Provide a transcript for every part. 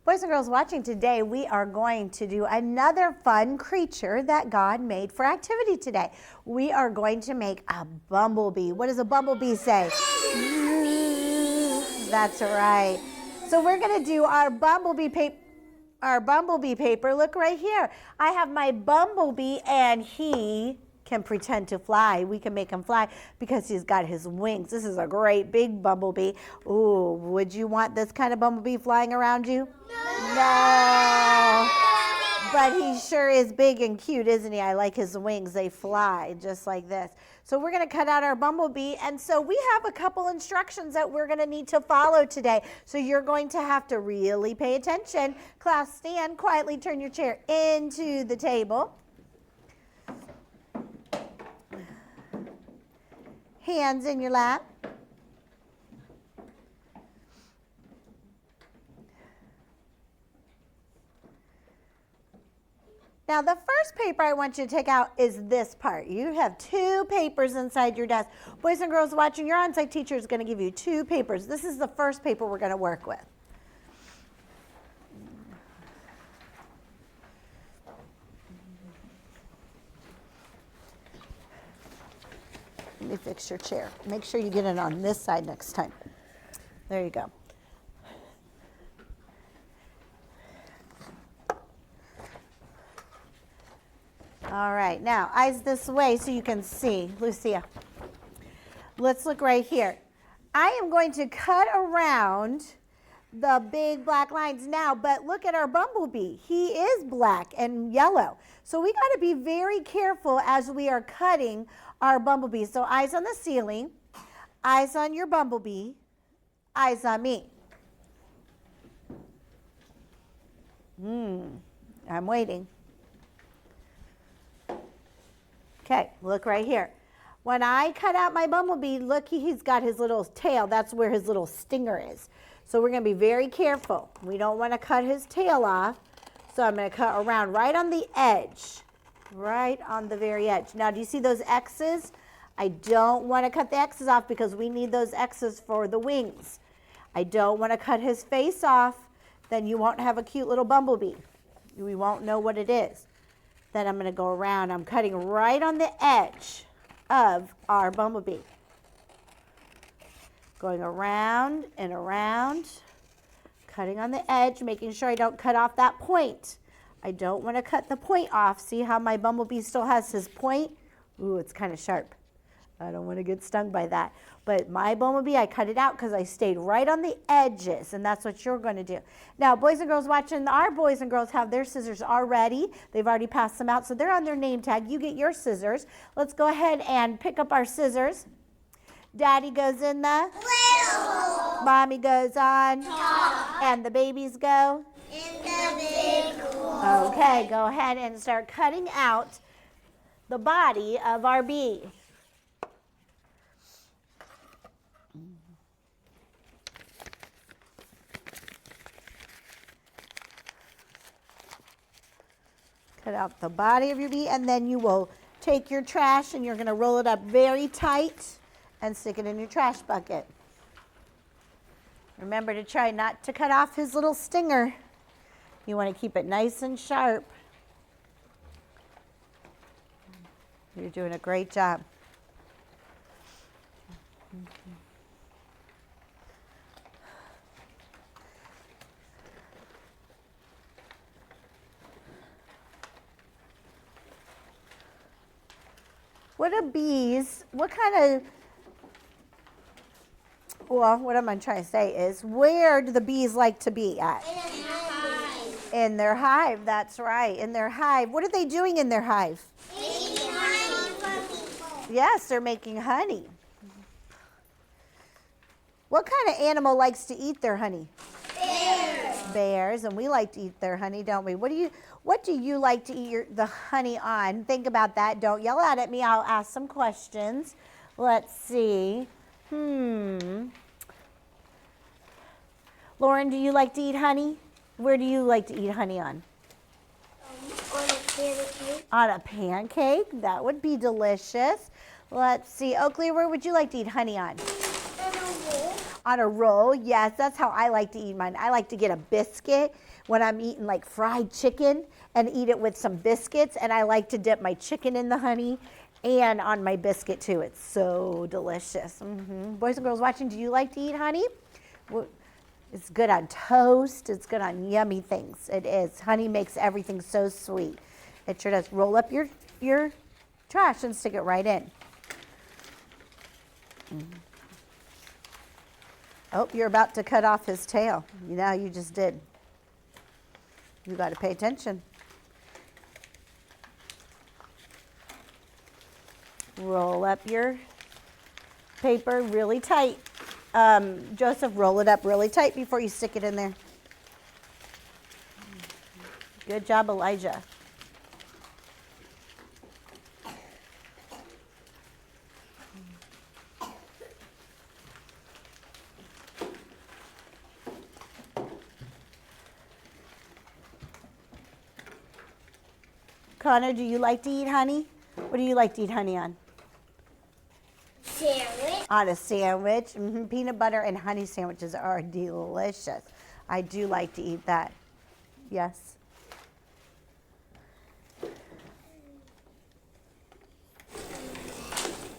Boys and girls watching today, we are going to do another fun creature that God made for activity today. We are going to make a bumblebee. What does a bumblebee say? That's right. So we're going to do our bumblebee paper. Look right here. I have my bumblebee and he can pretend to fly. We can make him fly because he's got his wings. This is a great big bumblebee. Ooh, would you want this kind of bumblebee flying around you? No. But he sure is big and cute, isn't he? I like his wings. They fly just like this. So we're going to cut out our bumblebee. And so we have a couple instructions that we're going to need to follow today. So you're going to have to really pay attention. Class, stand quietly. Turn your chair into the table. Hands in your lap. Now, the first paper I want you to take out is this part. You have two papers inside your desk. Boys and girls watching, your on-site teacher is going to give you two papers. This is the first paper we're going to work with. Let me fix your chair. Make sure you get it on this side next time. There you go. All right, now eyes this way so you can see. Lucia, let's look right here. I am going to cut around the big black lines now, but look at our bumblebee. He is black and yellow. So we got to be very careful as we are cutting our bumblebee. So eyes on the ceiling, eyes on your bumblebee, eyes on me. I'm waiting. Okay, look right here. When I cut out my bumblebee, look, he's got his little tail. That's where his little stinger is. So we're going to be very careful. We don't want to cut his tail off. So I'm going to cut around right on the edge, right on the very edge. Now, do you see those X's? I don't want to cut the X's off because we need those X's for the wings. I don't want to cut his face off. Then you won't have a cute little bumblebee. We won't know what it is. Then I'm going to go around. I'm cutting right on the edge of our bumblebee. Going around and around, cutting on the edge, making sure I don't cut off that point. I don't want to cut the point off. See how my bumblebee still has his point? Ooh, it's kind of sharp. I don't want to get stung by that. But my bumblebee, I cut it out because I stayed right on the edges, and that's what you're going to do. Now, boys and girls watching, our boys and girls have their scissors already. They've already passed them out, so they're on their name tag. You get your scissors. Let's go ahead and pick up our scissors. Daddy goes in the little. Mommy goes on top. And the babies go in the big hole. Okay, go ahead and start cutting out the body of our bee. Cut out the body of your bee, and then you will take your trash and you're going to roll it up very tight and stick it in your trash bucket. Remember to try not to cut off his little stinger. You want to keep it nice and sharp. You're doing a great job. What am I trying to say is, where do the bees like to be at? In their hive. In their hive, that's right. In their hive. What are they doing in their hive? Making honey from people. Yes, they're making honey. What kind of animal likes to eat their honey? Bears. Bears, and we like to eat their honey, don't we? What do you like to eat the honey on? Think about that. Don't yell out at me. I'll ask some questions. Let's see. Lauren, do you like to eat honey? Where do you like to eat honey on? On a pancake. On a pancake? That would be delicious. Let's see. Oakley, where would you like to eat honey on? On a bowl. On a roll, yes, that's how I like to eat mine. I like to get a biscuit when I'm eating like fried chicken and eat it with some biscuits. And I like to dip my chicken in the honey and on my biscuit too. It's so delicious. Boys and girls watching, do you like to eat honey? It's good on toast. It's good on yummy things. It is. Honey makes everything so sweet. It sure does. Roll up your trash and stick it right in. Oh, you're about to cut off his tail. Now you just did. You got to pay attention. Roll up your paper really tight. Joseph, roll it up really tight before you stick it in there. Good job, Elijah. Connor, do you like to eat honey? What do you like to eat honey on? Sandwich. On a sandwich. Peanut butter and honey sandwiches are delicious. I do like to eat that. Yes.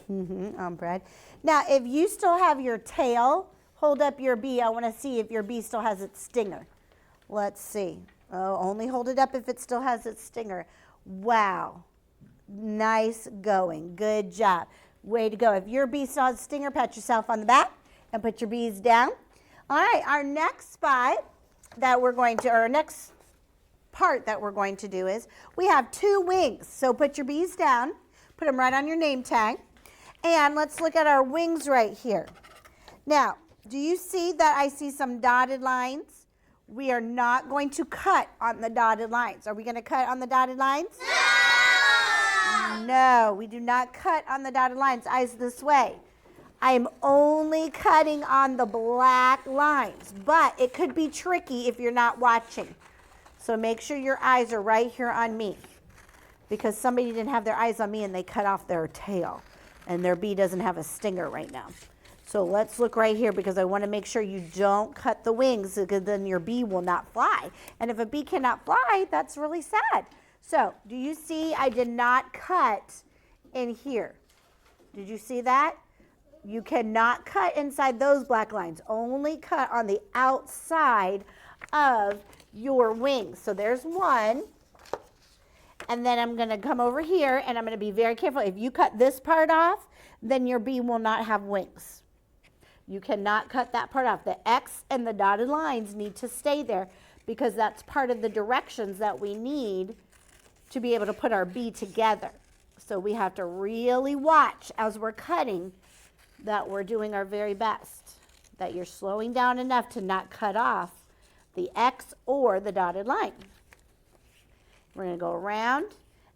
On bread. Now, if you still have your tail, hold up your bee. I want to see if your bee still has its stinger. Let's see. Oh, only hold it up if it still has its stinger. Wow. Nice going. Good job. Way to go. If your bee still has a stinger, pat yourself on the back and put your bees down. All right, our next spot that we're going to, or our next part that we're going to do is we have 2 wings. So put your bees down, put them right on your name tag, and let's look at our wings right here. Now, do you see that I see some dotted lines? We are not going to cut on the dotted lines. Are we going to cut on the dotted lines? No! No, we do not cut on the dotted lines. Eyes this way. I am only cutting on the black lines, but it could be tricky if you're not watching. So make sure your eyes are right here on me, because somebody didn't have their eyes on me and they cut off their tail, and their bee doesn't have a stinger right now. So let's look right here, because I want to make sure you don't cut the wings, because then your bee will not fly. And if a bee cannot fly, that's really sad. So do you see I did not cut in here? Did you see that? You cannot cut inside those black lines. Only cut on the outside of your wings. So there's one. And then I'm going to come over here, and I'm going to be very careful. If you cut this part off, then your bee will not have wings. You cannot cut that part off. The X and the dotted lines need to stay there, because that's part of the directions that we need to be able to put our bee together. So we have to really watch as we're cutting that we're doing our very best, that you're slowing down enough to not cut off the X or the dotted line. We're going to go around,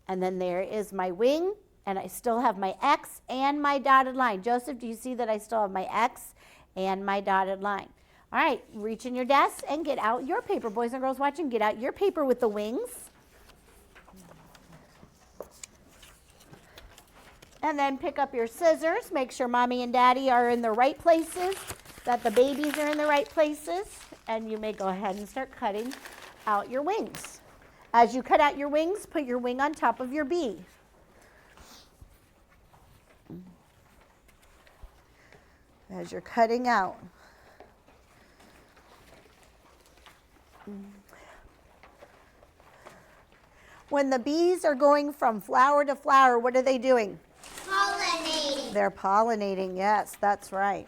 and then there is my wing, and I still have my X and my dotted line. Joseph, do you see that I still have my X and my dotted line? All right, reach in your desk and get out your paper. Boys and girls watching, get out your paper with the wings. And then pick up your scissors. Make sure mommy and daddy are in the right places, that the babies are in the right places, and you may go ahead and start cutting out your wings. As you cut out your wings, put your wing on top of your bee. As you're cutting out. When the bees are going from flower to flower, what are they doing? Pollinating. They're pollinating, yes, that's right.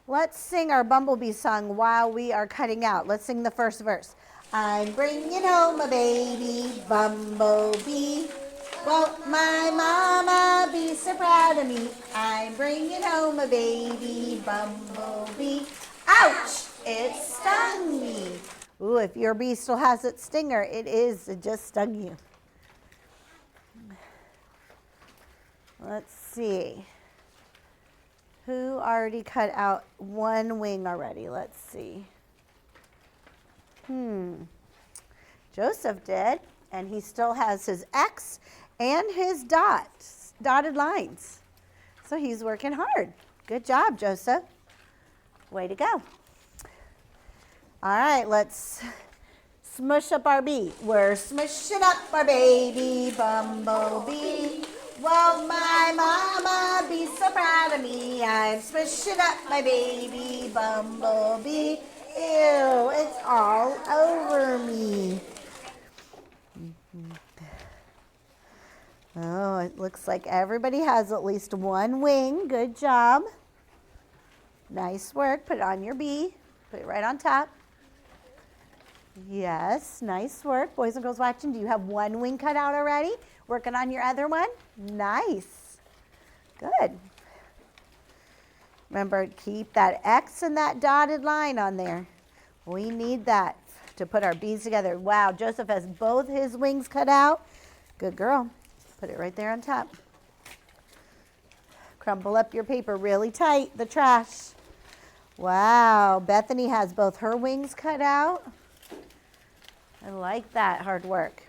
Let's sing our bumblebee song while we are cutting out. Let's sing the first verse. I'm bringing home a baby bumblebee. Won't my mama be so proud of me? I'm bringing home a baby bumblebee. Ouch! It stung me. Ooh, if your bee still has its stinger, it just stung you. Let's see. Who already cut out one wing already? Let's see. Joseph did, and he still has his X and his dotted lines. So he's working hard. Good job, Joseph. Way to go. All right, let's smush up our bee. We're smushing up our baby bumblebee. Won't my mama be so proud of me? I'm smushing up my baby bumblebee. Ew, it's all over me. Oh, it looks like everybody has at least one wing. Good job. Nice work. Put it on your bee. Put it right on top. Yes, nice work. Boys and girls watching, do you have one wing cut out already? Working on your other one? Nice. Good. Remember, keep that X and that dotted line on there. We need that to put our bees together. Wow, Joseph has both his wings cut out. Good girl. Put it right there on top. Crumple up your paper really tight, the trash. Wow, Bethany has both her wings cut out. I like that hard work.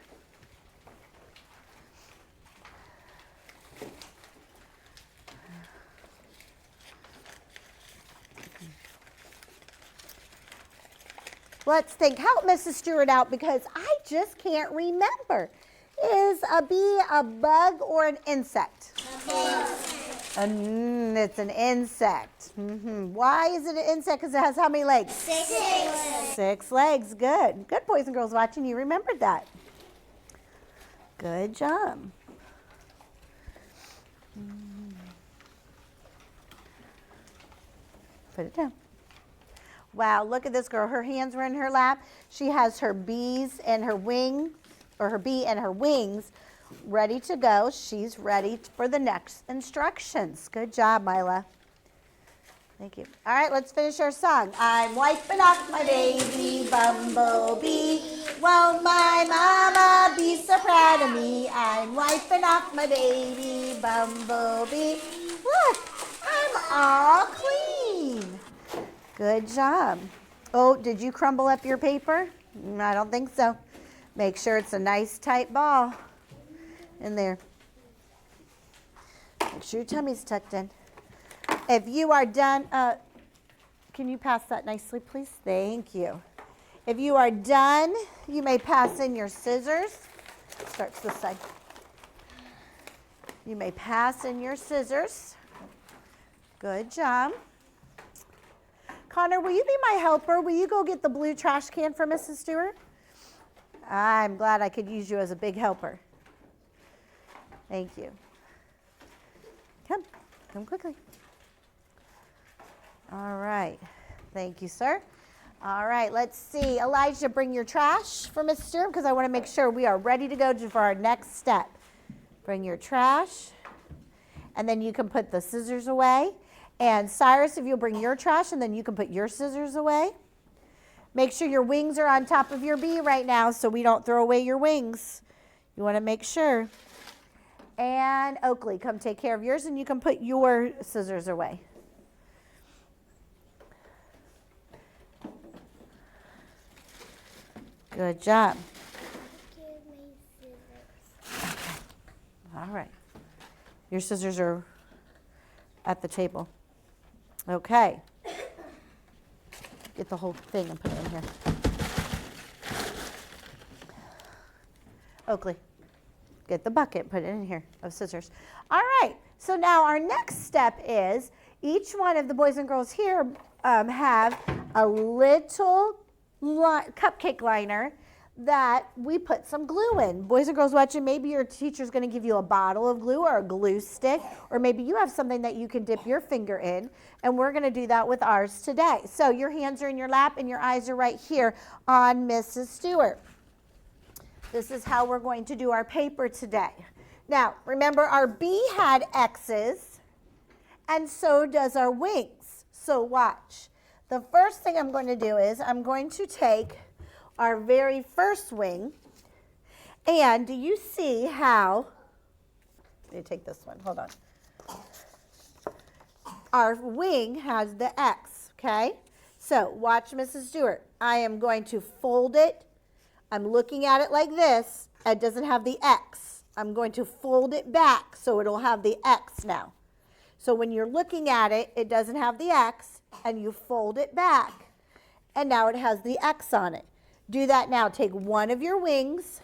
Let's think. Help Mrs. Stewart out because I just can't remember. Is a bee a bug or an insect? It's an insect. Why is it an insect? Because it has how many legs? 6. 6 legs. Good. Good, boys and girls watching. You remembered that. Good job. Put it down. Wow, look at this girl. Her hands were in her lap. She has her bees and her wing, or her bee and her wings ready to go. She's ready for the next instructions. Good job, Mila. Thank you. All right, let's finish our song. I'm wiping off my baby bumblebee. Won't my mama be so proud of me? I'm wiping off my baby bumblebee. Look, I'm all clean. Good job. Oh, did you crumble up your paper? I don't think so. Make sure it's a nice tight ball in there. Make sure your tummy's tucked in. If you are done, can you pass that nicely, please? Thank you. If you are done, you may pass in your scissors. Starts this side. You may pass in your scissors. Good job. Connor, will you be my helper? Will you go get the blue trash can for Mrs. Stewart? I'm glad I could use you as a big helper. Thank you. Come quickly. All right. Thank you, sir. All right, let's see. Elijah, bring your trash for Mrs. Stewart because I want to make sure we are ready to go for our next step. Bring your trash, and then you can put the scissors away. And Cyrus, if you'll bring your trash, and then you can put your scissors away. Make sure your wings are on top of your bee right now so we don't throw away your wings. You want to make sure. And Oakley, come take care of yours, and you can put your scissors away. Good job. Okay. All right. Your scissors are at the table. Okay. Get the whole thing and put it in here. Oakley, get the bucket, put it in here of scissors. All right, so now our next step is each one of the boys and girls here have a little cupcake liner that we put some glue in. Boys and girls watching, maybe your teacher's going to give you a bottle of glue or a glue stick, or maybe you have something that you can dip your finger in, and we're going to do that with ours today. So your hands are in your lap and your eyes are right here on Mrs. Stewart. This is how we're going to do our paper today. Now, remember our bee had X's, and so does our wings. So watch. The first thing I'm going to do is I'm going to take our very first wing, and do you see how, let me take this one, hold on. Our wing has the X, okay? So watch Mrs. Stewart. I am going to fold it. I'm looking at it like this. It doesn't have the X. I'm going to fold it back so it'll have the X now. So when you're looking at it, it doesn't have the X, and you fold it back, and now it has the X on it. Do that now. Take one of your wings,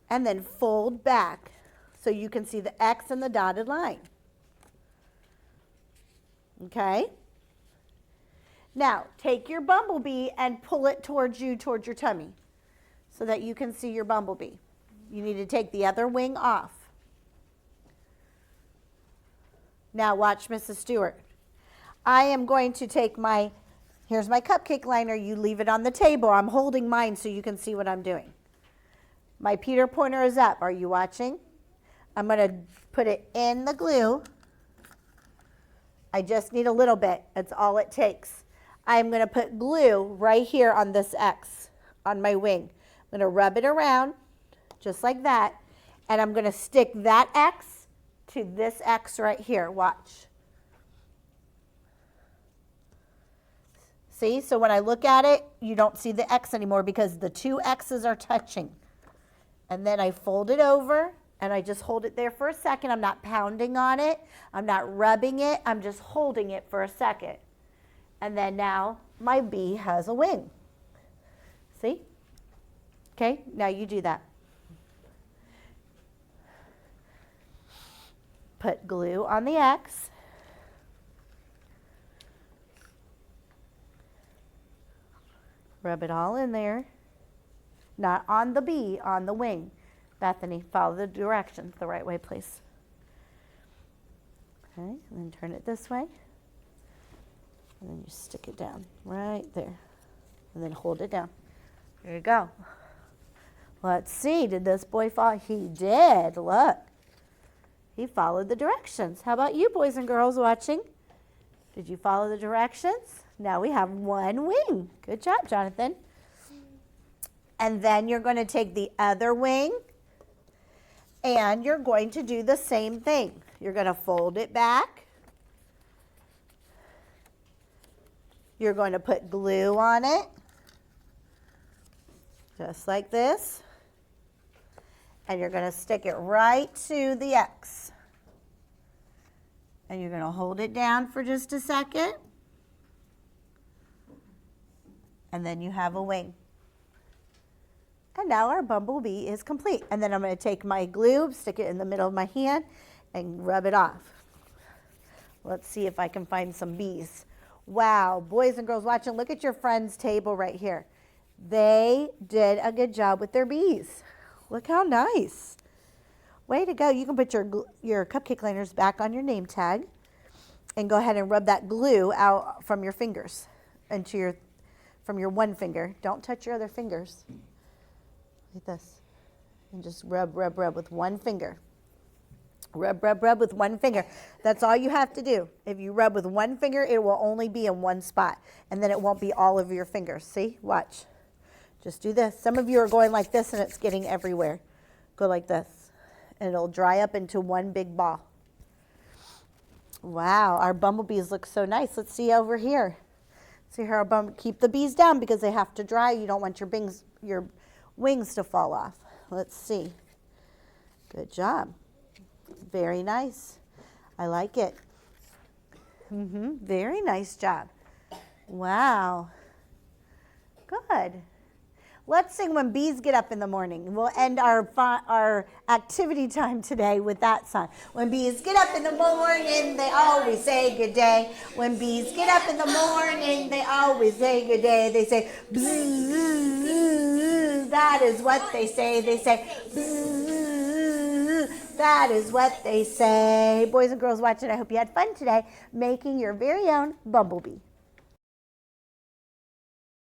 and then fold back so you can see the X and the dotted line. Okay? Now, take your bumblebee and pull it towards you, towards your tummy, so that you can see your bumblebee. You need to take the other wing off. Now watch Mrs. Stewart. I am going to take here's my cupcake liner. You leave it on the table. I'm holding mine so you can see what I'm doing. My Peter pointer is up. Are you watching? I'm going to put it in the glue. I just need a little bit. That's all it takes. I'm going to put glue right here on this X on my wing. I'm going to rub it around just like that, and I'm going to stick that X to this X right here. Watch. See? So when I look at it, you don't see the X anymore because the two X's are touching. And then I fold it over, and I just hold it there for a second. I'm not pounding on it. I'm not rubbing it. I'm just holding it for a second. And then now my bee has a wing. See? Okay, now you do that. Put glue on the X. Rub it all in there. Not on the bee, on the wing. Bethany, follow the directions the right way, please. Okay, and then turn it this way. And then you stick it down right there. And then hold it down. There you go. Let's see, did this boy follow? He did, look. He followed the directions. How about you boys and girls watching? Did you follow the directions? Now we have one wing. Good job, Jonathan. And then you're going to take the other wing and you're going to do the same thing. You're going to fold it back. You're going to put glue on it, just like this. And you're going to stick it right to the X. And you're going to hold it down for just a second. And then you have a wing. And now our bumblebee is complete. And then I'm going to take my glue, stick it in the middle of my hand, and rub it off. Let's see if I can find some bees. Wow, boys and girls watching, look at your friend's table right here. They did a good job with their bees. Look how nice. Way to go. You can put your cupcake liners back on your name tag and go ahead and rub that glue out from your fingers into from your one finger. Don't touch your other fingers. Like this. And just rub, rub, rub with one finger. Rub, rub, rub with one finger. That's all you have to do. If you rub with one finger, it will only be in one spot. And then it won't be all of your fingers. See? Watch. Just do this. Some of you are going like this and it's getting everywhere. Go like this. And it'll dry up into one big ball. Wow, our bumblebees look so nice. Let's see over here. See how keep the bees down because they have to dry. You don't want your wings to fall off. Let's see. Good job. Very nice. I like it. Very nice job. Wow. Good. Let's sing When Bees Get Up in the Morning. We'll end our activity time today with that song. When bees get up in the morning, they always say good day. When bees get up in the morning, they always say good day. They say, bzzz, that is what they say. They say, bzzz, that is what they say. Boys and girls watching, I hope you had fun today making your very own bumblebee.